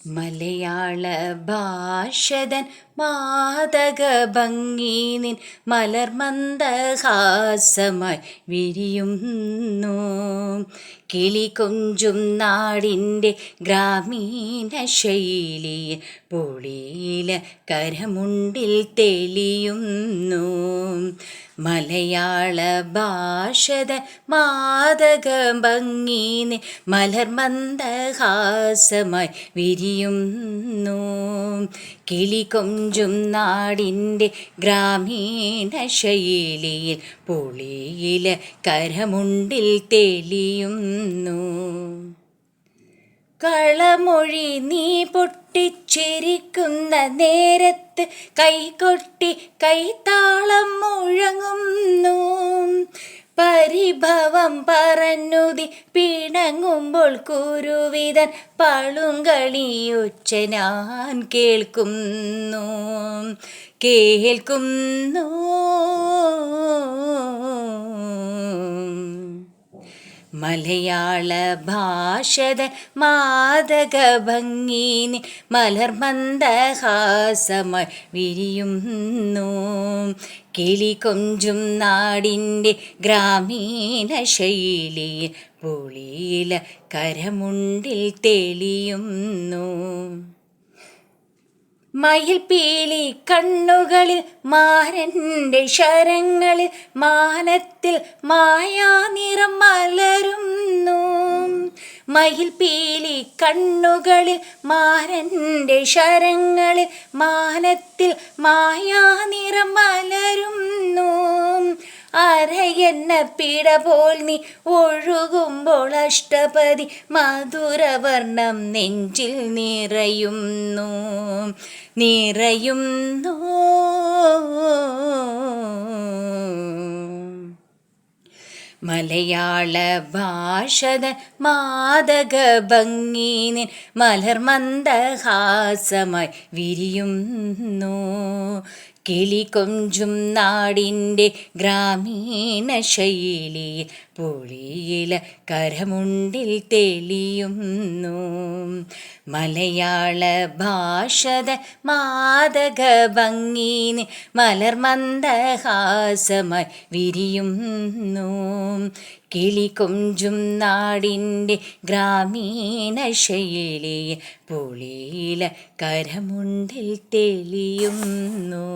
മലയാള ഭാഷതൻ മാദക ഭംഗിനിൻ മലർമന്ദഹാസമായി വിരിയുന്നു. കിളി കൊഞ്ചും നാടിൻ്റെ ഗ്രാമീണ ശൈലിയിൽ പൊളിയില കരമുണ്ടിൽ തെളിയുന്നു. മലയാള ഭാഷതൻ മാദക ഭംഗിനിൻ മലർമന്ദഹാസമായി വിരിയുന്നു. കിളി കൊഞ്ചും നാടിൻ്റെ ഗ്രാമീണ ശൈലിയിൽ പൊളിയില കരമുണ്ടിൽ തെളിയുന്നു. കളമൊഴി നീ പൊട്ടിച്ചിരിക്കുന്ന നേരത്ത് കൈകൊട്ടി കൈത്താളം മുഴങ്ങുന്നു. പരിഭവം പറഞ്ഞുതി പിണങ്ങുമ്പോൾ കുരുവിതൻ പളുങ്കളിയൊച്ച ഞാൻ കേൾക്കുന്നു. മലയാള ഭാഷതൻ മാദക ഭംഗിനിൻ മലർമന്ദഹാസമായി വിരിയുന്നു. കിളി കൊഞ്ചും നാടിൻ്റെ ഗ്രാമീണ ശൈലിയിൽ പൊളിയില കരമുണ്ടിൽ തെളിയുന്നു. മയിൽപീലി കണ്ണുകളിൽ മാരൻ്റെ ശരങ്ങളിൽ മാനത്തിൽ മായാനിറം മലരുന്നു. മയിൽപീലി കണ്ണുകളിൽ മാരൻ്റെ ശരങ്ങളിൽ മാനത്തിൽ മായാനിറം മലരുന്നു. അരയെന്ന പിട പോൽ നീ ഒഴുകുമ്പോൾ അഷ്ടപതി മധുരവർണം നെഞ്ചിൽ നിറയുന്നു. മലയാള ഭാഷതൻ മാദക ഭംഗിനിൻ മലർമന്ദഹാസമായി വിരിയുന്നു. കിളി കൊഞ്ചും നാടിൻ്റെ ഗ്രാമീണ ശൈലിയിൽ പൊളിയില കരമുണ്ടിൽ തെളിയുന്നു. മലയാള ഭാഷതൻ മാദക ഭംഗിനിൻ മലർമന്ദഹാസമായി വിരിയുന്നു. കിളി കൊഞ്ചും നാടിൻ്റെ ഗ്രാമീണ ശൈലിയിൽ പൊളിയില കരമുണ്ടിൽ തെളിയുന്നു.